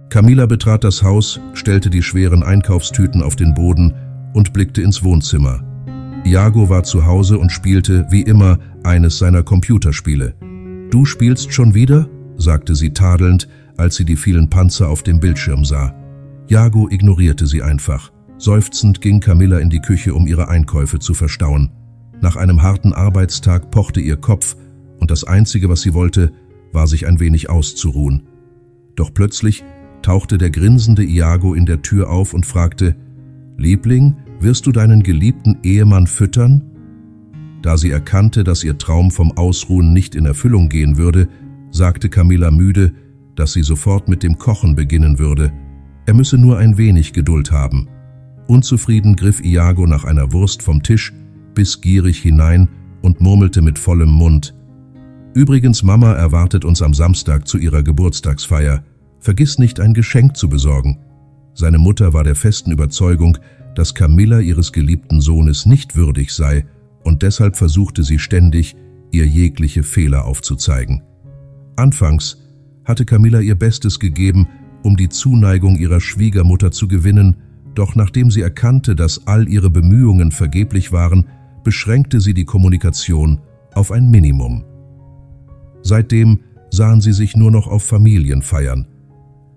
Camilla betrat das Haus, stellte die schweren Einkaufstüten auf den Boden und blickte ins Wohnzimmer. Iago war zu Hause und spielte, wie immer, eines seiner Computerspiele. »Du spielst schon wieder?« sagte sie tadelnd, als sie die vielen Panzer auf dem Bildschirm sah. Iago ignorierte sie einfach. Seufzend ging Camilla in die Küche, um ihre Einkäufe zu verstauen. Nach einem harten Arbeitstag pochte ihr Kopf und das Einzige, was sie wollte, war, sich ein wenig auszuruhen. Doch plötzlich tauchte der grinsende Iago in der Tür auf und fragte: »Liebling, wirst du deinen geliebten Ehemann füttern?« Da sie erkannte, dass ihr Traum vom Ausruhen nicht in Erfüllung gehen würde, sagte Camilla müde, dass sie sofort mit dem Kochen beginnen würde. Er müsse nur ein wenig Geduld haben. Unzufrieden griff Iago nach einer Wurst vom Tisch, biss gierig hinein und murmelte mit vollem Mund: »Übrigens, Mama erwartet uns am Samstag zu ihrer Geburtstagsfeier. Vergiss nicht, ein Geschenk zu besorgen.« Seine Mutter war der festen Überzeugung, dass Camilla ihres geliebten Sohnes nicht würdig sei, und deshalb versuchte sie ständig, ihr jegliche Fehler aufzuzeigen. Anfangs hatte Camilla ihr Bestes gegeben, um die Zuneigung ihrer Schwiegermutter zu gewinnen, doch nachdem sie erkannte, dass all ihre Bemühungen vergeblich waren, beschränkte sie die Kommunikation auf ein Minimum. Seitdem sahen sie sich nur noch auf Familienfeiern.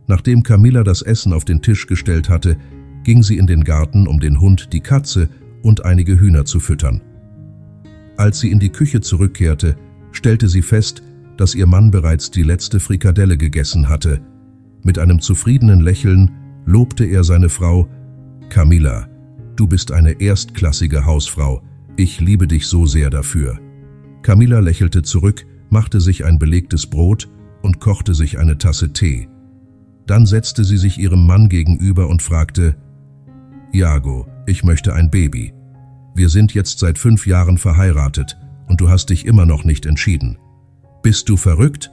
Nachdem Camilla das Essen auf den Tisch gestellt hatte, ging sie in den Garten, um den Hund, die Katze und einige Hühner zu füttern. Als sie in die Küche zurückkehrte, stellte sie fest, dass ihr Mann bereits die letzte Frikadelle gegessen hatte. Mit einem zufriedenen Lächeln lobte er seine Frau: »Camilla, du bist eine erstklassige Hausfrau. Ich liebe dich so sehr dafür.« Camilla lächelte zurück, machte sich ein belegtes Brot und kochte sich eine Tasse Tee. Dann setzte sie sich ihrem Mann gegenüber und fragte: »Iago, ich möchte ein Baby. Wir sind jetzt seit 5 Jahren verheiratet und du hast dich immer noch nicht entschieden. Bist du verrückt?«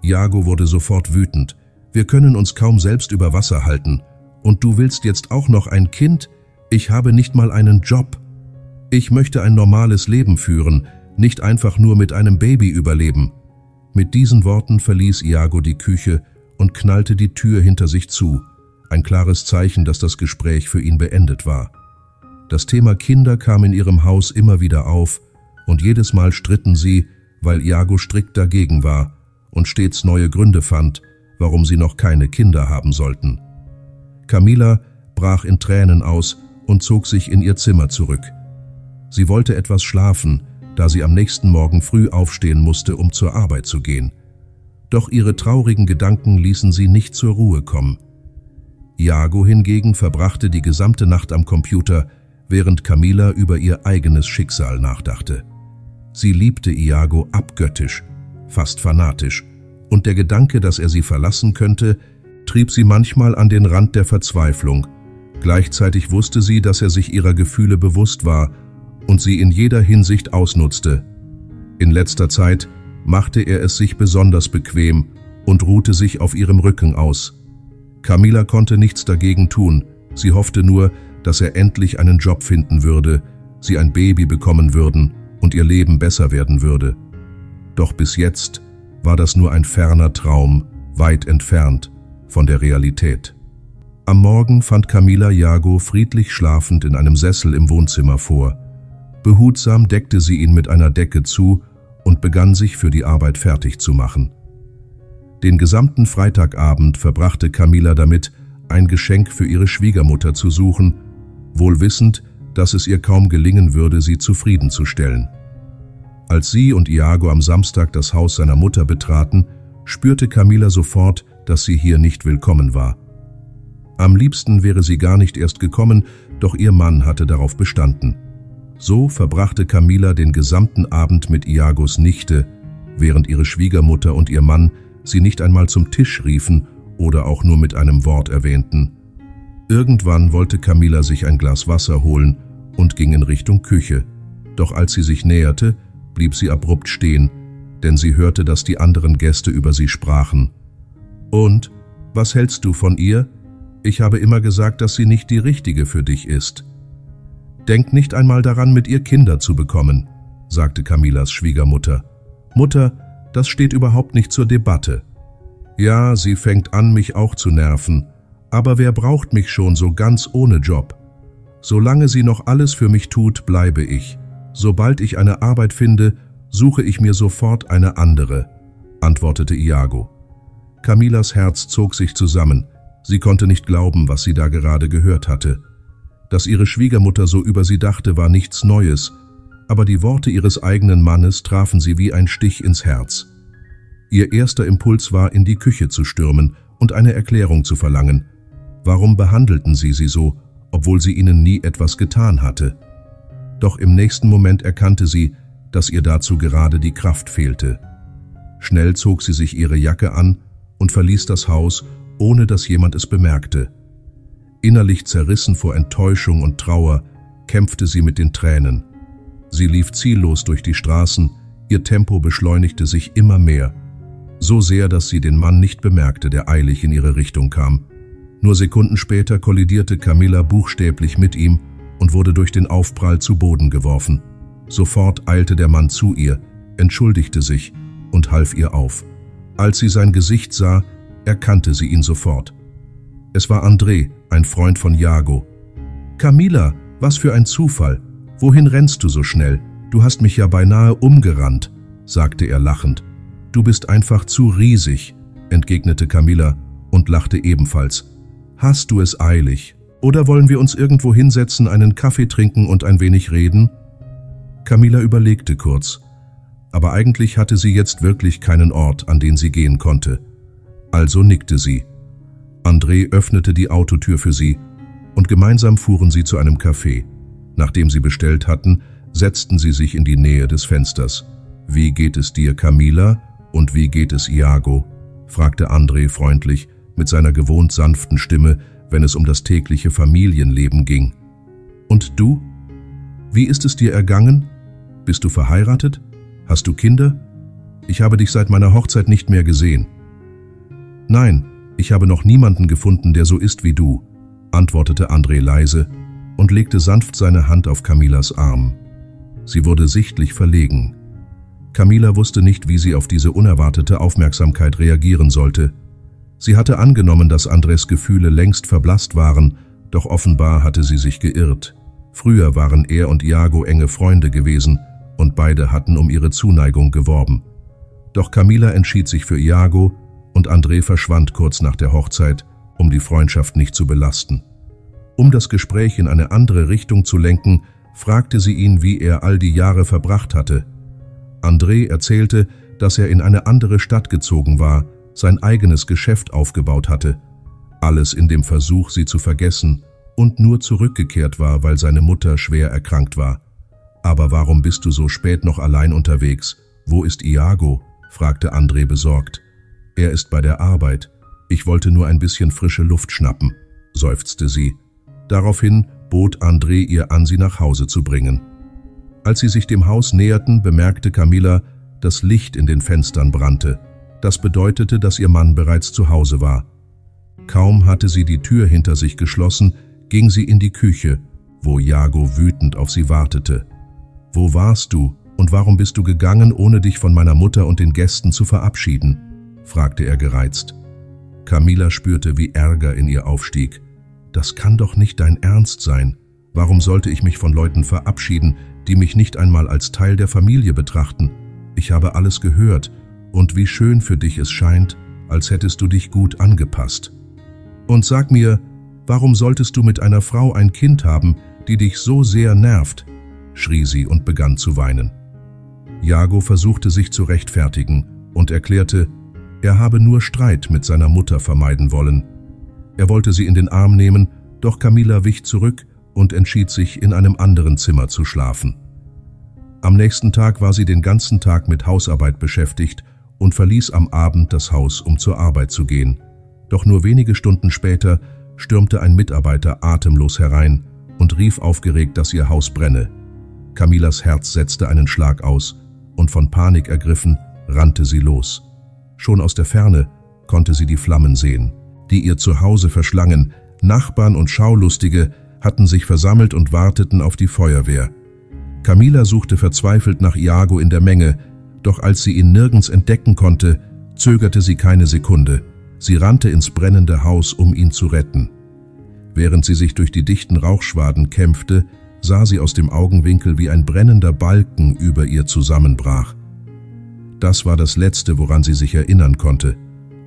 Iago wurde sofort wütend. »Wir können uns kaum selbst über Wasser halten. Und du willst jetzt auch noch ein Kind? Ich habe nicht mal einen Job. Ich möchte ein normales Leben führen, nicht einfach nur mit einem Baby überleben.« Mit diesen Worten verließ Iago die Küche und knallte die Tür hinter sich zu. Ein klares Zeichen, dass das Gespräch für ihn beendet war. Das Thema Kinder kam in ihrem Haus immer wieder auf und jedes Mal stritten sie, weil Iago strikt dagegen war und stets neue Gründe fand, warum sie noch keine Kinder haben sollten. Camilla brach in Tränen aus und zog sich in ihr Zimmer zurück. Sie wollte etwas schlafen, da sie am nächsten Morgen früh aufstehen musste, um zur Arbeit zu gehen. Doch ihre traurigen Gedanken ließen sie nicht zur Ruhe kommen. Iago hingegen verbrachte die gesamte Nacht am Computer, während Camilla über ihr eigenes Schicksal nachdachte. Sie liebte Iago abgöttisch, fast fanatisch, und der Gedanke, dass er sie verlassen könnte, trieb sie manchmal an den Rand der Verzweiflung. Gleichzeitig wusste sie, dass er sich ihrer Gefühle bewusst war und sie in jeder Hinsicht ausnutzte. In letzter Zeit machte er es sich besonders bequem und ruhte sich auf ihrem Rücken aus. Camilla konnte nichts dagegen tun, sie hoffte nur, dass er endlich einen Job finden würde, sie ein Baby bekommen würden und ihr Leben besser werden würde. Doch bis jetzt war das nur ein ferner Traum, weit entfernt von der Realität. Am Morgen fand Camilla Iago friedlich schlafend in einem Sessel im Wohnzimmer vor. Behutsam deckte sie ihn mit einer Decke zu und begann sich für die Arbeit fertig zu machen. Den gesamten Freitagabend verbrachte Camilla damit, ein Geschenk für ihre Schwiegermutter zu suchen, wohl wissend, dass es ihr kaum gelingen würde, sie zufriedenzustellen. Als sie und Iago am Samstag das Haus seiner Mutter betraten, spürte Camilla sofort, dass sie hier nicht willkommen war. Am liebsten wäre sie gar nicht erst gekommen, doch ihr Mann hatte darauf bestanden. So verbrachte Camilla den gesamten Abend mit Iagos Nichte, während ihre Schwiegermutter und ihr Mann sie nicht einmal zum Tisch riefen oder auch nur mit einem Wort erwähnten. Irgendwann wollte Camilla sich ein Glas Wasser holen und ging in Richtung Küche. Doch als sie sich näherte, blieb sie abrupt stehen, denn sie hörte, dass die anderen Gäste über sie sprachen. »Und, was hältst du von ihr? Ich habe immer gesagt, dass sie nicht die Richtige für dich ist.« »Denk nicht einmal daran, mit ihr Kinder zu bekommen«, sagte Camillas Schwiegermutter. »Mutter, das steht überhaupt nicht zur Debatte.« Ja, sie fängt an, mich auch zu nerven. Aber wer braucht mich schon so ganz ohne Job? Solange sie noch alles für mich tut, bleibe ich. Sobald ich eine Arbeit finde, suche ich mir sofort eine andere, antwortete Iago. Camilas Herz zog sich zusammen. Sie konnte nicht glauben, was sie da gerade gehört hatte. Dass ihre Schwiegermutter so über sie dachte, war nichts Neues, aber die Worte ihres eigenen Mannes trafen sie wie ein Stich ins Herz. Ihr erster Impuls war, in die Küche zu stürmen und eine Erklärung zu verlangen. Warum behandelten sie so, obwohl sie ihnen nie etwas getan hatte? Doch im nächsten Moment erkannte sie, dass ihr dazu gerade die Kraft fehlte. Schnell zog sie sich ihre Jacke an und verließ das Haus, ohne dass jemand es bemerkte. Innerlich zerrissen vor Enttäuschung und Trauer, kämpfte sie mit den Tränen. Sie lief ziellos durch die Straßen, ihr Tempo beschleunigte sich immer mehr. So sehr, dass sie den Mann nicht bemerkte, der eilig in ihre Richtung kam. Nur Sekunden später kollidierte Camilla buchstäblich mit ihm und wurde durch den Aufprall zu Boden geworfen. Sofort eilte der Mann zu ihr, entschuldigte sich und half ihr auf. Als sie sein Gesicht sah, erkannte sie ihn sofort. Es war André, ein Freund von Iago. »Camilla, was für ein Zufall! Wohin rennst du so schnell? Du hast mich ja beinahe umgerannt«, sagte er lachend. »Du bist einfach zu riesig«, entgegnete Camilla und lachte ebenfalls. »Hast du es eilig? Oder wollen wir uns irgendwo hinsetzen, einen Kaffee trinken und ein wenig reden?« Camilla überlegte kurz, aber eigentlich hatte sie jetzt wirklich keinen Ort, an den sie gehen konnte. Also nickte sie. André öffnete die Autotür für sie und gemeinsam fuhren sie zu einem Café. Nachdem sie bestellt hatten, setzten sie sich in die Nähe des Fensters. »Wie geht es dir, Camilla? Und wie geht es Iago?« fragte André freundlich, mit seiner gewohnt sanften Stimme, wenn es um das tägliche Familienleben ging. »Und du? Wie ist es dir ergangen? Bist du verheiratet? Hast du Kinder? Ich habe dich seit meiner Hochzeit nicht mehr gesehen.« »Nein, ich habe noch niemanden gefunden, der so ist wie du«, antwortete André leise und legte sanft seine Hand auf Camillas Arm. Sie wurde sichtlich verlegen. Camilla wusste nicht, wie sie auf diese unerwartete Aufmerksamkeit reagieren sollte. Sie hatte angenommen, dass Andrés Gefühle längst verblasst waren, doch offenbar hatte sie sich geirrt. Früher waren er und Iago enge Freunde gewesen und beide hatten um ihre Zuneigung geworben. Doch Camilla entschied sich für Iago und André verschwand kurz nach der Hochzeit, um die Freundschaft nicht zu belasten. Um das Gespräch in eine andere Richtung zu lenken, fragte sie ihn, wie er all die Jahre verbracht hatte. André erzählte, dass er in eine andere Stadt gezogen war, sein eigenes Geschäft aufgebaut hatte. Alles in dem Versuch, sie zu vergessen, und nur zurückgekehrt war, weil seine Mutter schwer erkrankt war. »Aber warum bist du so spät noch allein unterwegs? Wo ist Iago?« fragte André besorgt. »Er ist bei der Arbeit. Ich wollte nur ein bisschen frische Luft schnappen«, seufzte sie. Daraufhin bot André ihr an, sie nach Hause zu bringen. Als sie sich dem Haus näherten, bemerkte Camilla, dass Licht in den Fenstern brannte. Das bedeutete, dass ihr Mann bereits zu Hause war. Kaum hatte sie die Tür hinter sich geschlossen, ging sie in die Küche, wo Iago wütend auf sie wartete. »Wo warst du und warum bist du gegangen, ohne dich von meiner Mutter und den Gästen zu verabschieden?« fragte er gereizt. Camilla spürte, wie Ärger in ihr aufstieg. »Das kann doch nicht dein Ernst sein. Warum sollte ich mich von Leuten verabschieden, die mich nicht einmal als Teil der Familie betrachten? Ich habe alles gehört, und wie schön für dich es scheint, als hättest du dich gut angepasst. Und sag mir, warum solltest du mit einer Frau ein Kind haben, die dich so sehr nervt?« schrie sie und begann zu weinen. Iago versuchte sich zu rechtfertigen und erklärte, er habe nur Streit mit seiner Mutter vermeiden wollen. Er wollte sie in den Arm nehmen, doch Camilla wich zurück und entschied sich, in einem anderen Zimmer zu schlafen. Am nächsten Tag war sie den ganzen Tag mit Hausarbeit beschäftigt und verließ am Abend das Haus, um zur Arbeit zu gehen. Doch nur wenige Stunden später stürmte ein Mitarbeiter atemlos herein und rief aufgeregt, dass ihr Haus brenne. Camillas Herz setzte einen Schlag aus und von Panik ergriffen, rannte sie los. Schon aus der Ferne konnte sie die Flammen sehen, die ihr Zuhause verschlangen. Nachbarn und Schaulustige hatten sich versammelt und warteten auf die Feuerwehr. Camilla suchte verzweifelt nach Iago in der Menge, doch als sie ihn nirgends entdecken konnte, zögerte sie keine Sekunde. Sie rannte ins brennende Haus, um ihn zu retten. Während sie sich durch die dichten Rauchschwaden kämpfte, sah sie aus dem Augenwinkel, wie ein brennender Balken über ihr zusammenbrach. Das war das Letzte, woran sie sich erinnern konnte.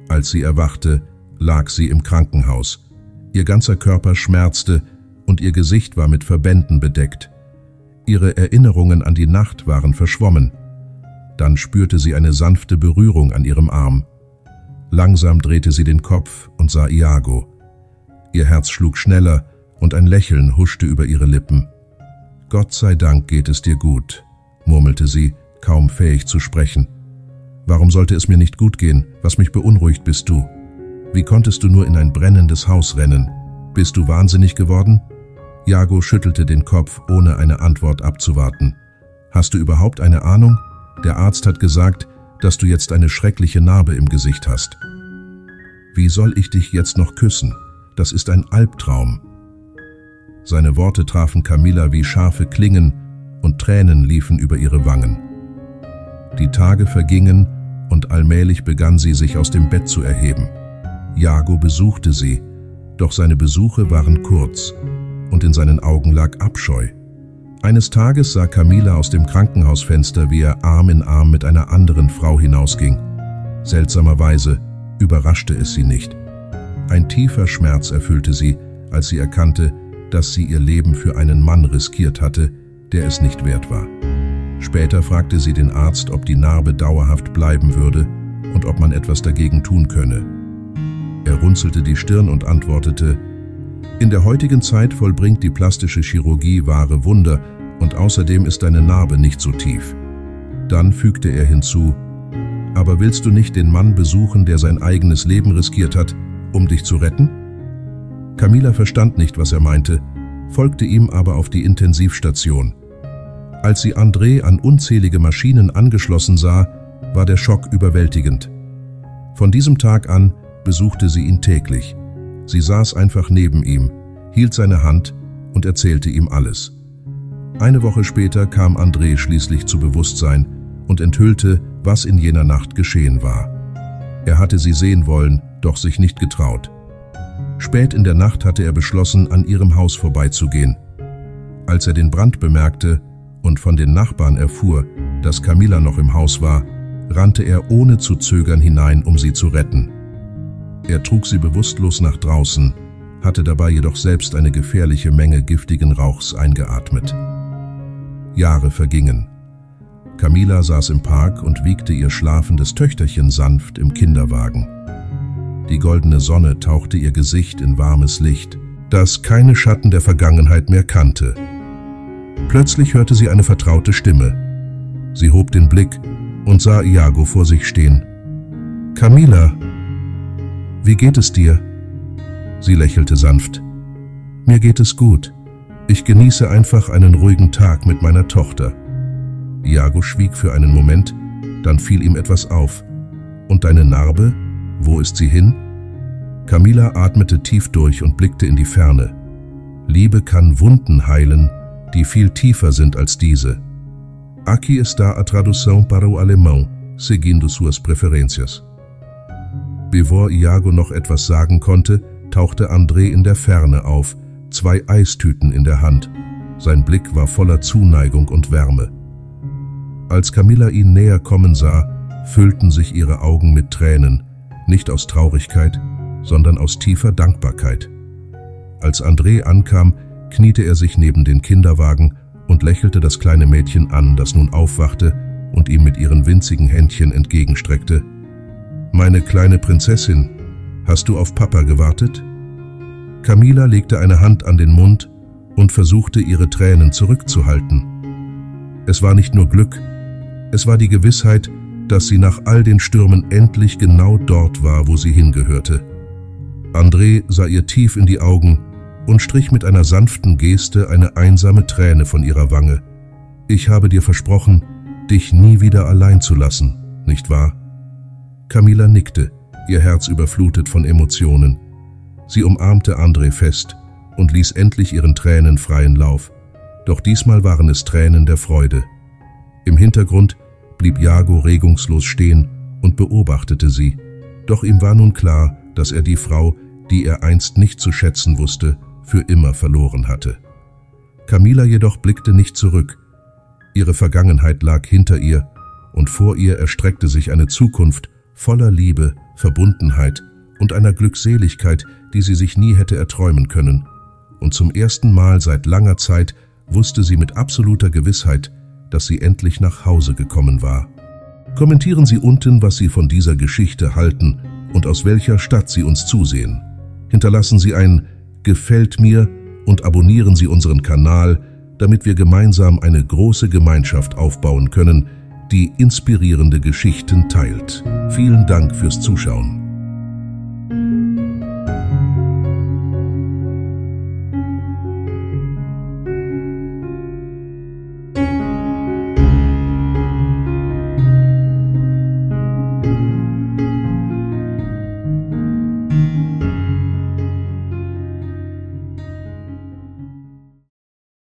Als sie erwachte, lag sie im Krankenhaus. Ihr ganzer Körper schmerzte und ihr Gesicht war mit Verbänden bedeckt. Ihre Erinnerungen an die Nacht waren verschwommen. Dann spürte sie eine sanfte Berührung an ihrem Arm. Langsam drehte sie den Kopf und sah Iago. Ihr Herz schlug schneller und ein Lächeln huschte über ihre Lippen. »Gott sei Dank geht es dir gut«, murmelte sie, kaum fähig zu sprechen. »Warum sollte es mir nicht gut gehen? Was mich beunruhigt, bist du. Wie konntest du nur in ein brennendes Haus rennen? Bist du wahnsinnig geworden?« Iago schüttelte den Kopf, ohne eine Antwort abzuwarten. »Hast du überhaupt eine Ahnung? Der Arzt hat gesagt, dass du jetzt eine schreckliche Narbe im Gesicht hast.« »Wie soll ich dich jetzt noch küssen? Das ist ein Albtraum.« Seine Worte trafen Camilla wie scharfe Klingen und Tränen liefen über ihre Wangen. Die Tage vergingen und allmählich begann sie, sich aus dem Bett zu erheben. Iago besuchte sie, doch seine Besuche waren kurz und in seinen Augen lag Abscheu. Eines Tages sah Camilla aus dem Krankenhausfenster, wie er Arm in Arm mit einer anderen Frau hinausging. Seltsamerweise überraschte es sie nicht. Ein tiefer Schmerz erfüllte sie, als sie erkannte, dass sie ihr Leben für einen Mann riskiert hatte, der es nicht wert war. Später fragte sie den Arzt, ob die Narbe dauerhaft bleiben würde und ob man etwas dagegen tun könne. Er runzelte die Stirn und antwortete: »In der heutigen Zeit vollbringt die plastische Chirurgie wahre Wunder und außerdem ist deine Narbe nicht so tief.« Dann fügte er hinzu: »Aber willst du nicht den Mann besuchen, der sein eigenes Leben riskiert hat, um dich zu retten?« Camilla verstand nicht, was er meinte, folgte ihm aber auf die Intensivstation. Als sie André an unzählige Maschinen angeschlossen sah, war der Schock überwältigend. Von diesem Tag an besuchte sie ihn täglich. Sie saß einfach neben ihm, hielt seine Hand und erzählte ihm alles. Eine Woche später kam André schließlich zu Bewusstsein und enthüllte, was in jener Nacht geschehen war. Er hatte sie sehen wollen, doch sich nicht getraut. Spät in der Nacht hatte er beschlossen, an ihrem Haus vorbeizugehen. Als er den Brand bemerkte und von den Nachbarn erfuhr, dass Camilla noch im Haus war, rannte er ohne zu zögern hinein, um sie zu retten. Er trug sie bewusstlos nach draußen, hatte dabei jedoch selbst eine gefährliche Menge giftigen Rauchs eingeatmet. Jahre vergingen. Camilla saß im Park und wiegte ihr schlafendes Töchterchen sanft im Kinderwagen. Die goldene Sonne tauchte ihr Gesicht in warmes Licht, das keine Schatten der Vergangenheit mehr kannte. Plötzlich hörte sie eine vertraute Stimme. Sie hob den Blick und sah Iago vor sich stehen. »Camilla, wie geht es dir?« Sie lächelte sanft. »Mir geht es gut. Ich genieße einfach einen ruhigen Tag mit meiner Tochter.« Iago schwieg für einen Moment, dann fiel ihm etwas auf. »Und deine Narbe? Wo ist sie hin?« Camilla atmete tief durch und blickte in die Ferne. Liebe kann Wunden heilen, die viel tiefer sind als diese. Aqui está a tradução para o alemão, seguindo suas preferências. Bevor Iago noch etwas sagen konnte, tauchte André in der Ferne auf, 2 Eistüten in der Hand. Sein Blick war voller Zuneigung und Wärme. Als Camilla ihn näher kommen sah, füllten sich ihre Augen mit Tränen, nicht aus Traurigkeit, sondern aus tiefer Dankbarkeit. Als André ankam, kniete er sich neben den Kinderwagen und lächelte das kleine Mädchen an, das nun aufwachte und ihm mit ihren winzigen Händchen entgegenstreckte. »Meine kleine Prinzessin, hast du auf Papa gewartet?« Camilla legte eine Hand an den Mund und versuchte, ihre Tränen zurückzuhalten. Es war nicht nur Glück, es war die Gewissheit, dass sie nach all den Stürmen endlich genau dort war, wo sie hingehörte. André sah ihr tief in die Augen und strich mit einer sanften Geste eine einsame Träne von ihrer Wange. »Ich habe dir versprochen, dich nie wieder allein zu lassen, nicht wahr?« Camilla nickte, ihr Herz überflutet von Emotionen. Sie umarmte André fest und ließ endlich ihren Tränen freien Lauf. Doch diesmal waren es Tränen der Freude. Im Hintergrund blieb Iago regungslos stehen und beobachtete sie. Doch ihm war nun klar, dass er die Frau, die er einst nicht zu schätzen wusste, für immer verloren hatte. Camila jedoch blickte nicht zurück. Ihre Vergangenheit lag hinter ihr und vor ihr erstreckte sich eine Zukunft voller Liebe, Verbundenheit und einer Glückseligkeit, die sie sich nie hätte erträumen können. Und zum ersten Mal seit langer Zeit wusste sie mit absoluter Gewissheit, dass sie endlich nach Hause gekommen war. Kommentieren Sie unten, was Sie von dieser Geschichte halten und aus welcher Stadt Sie uns zusehen. Hinterlassen Sie ein Gefällt mir und abonnieren Sie unseren Kanal, damit wir gemeinsam eine große Gemeinschaft aufbauen können, die inspirierende Geschichten teilt. Vielen Dank fürs Zuschauen.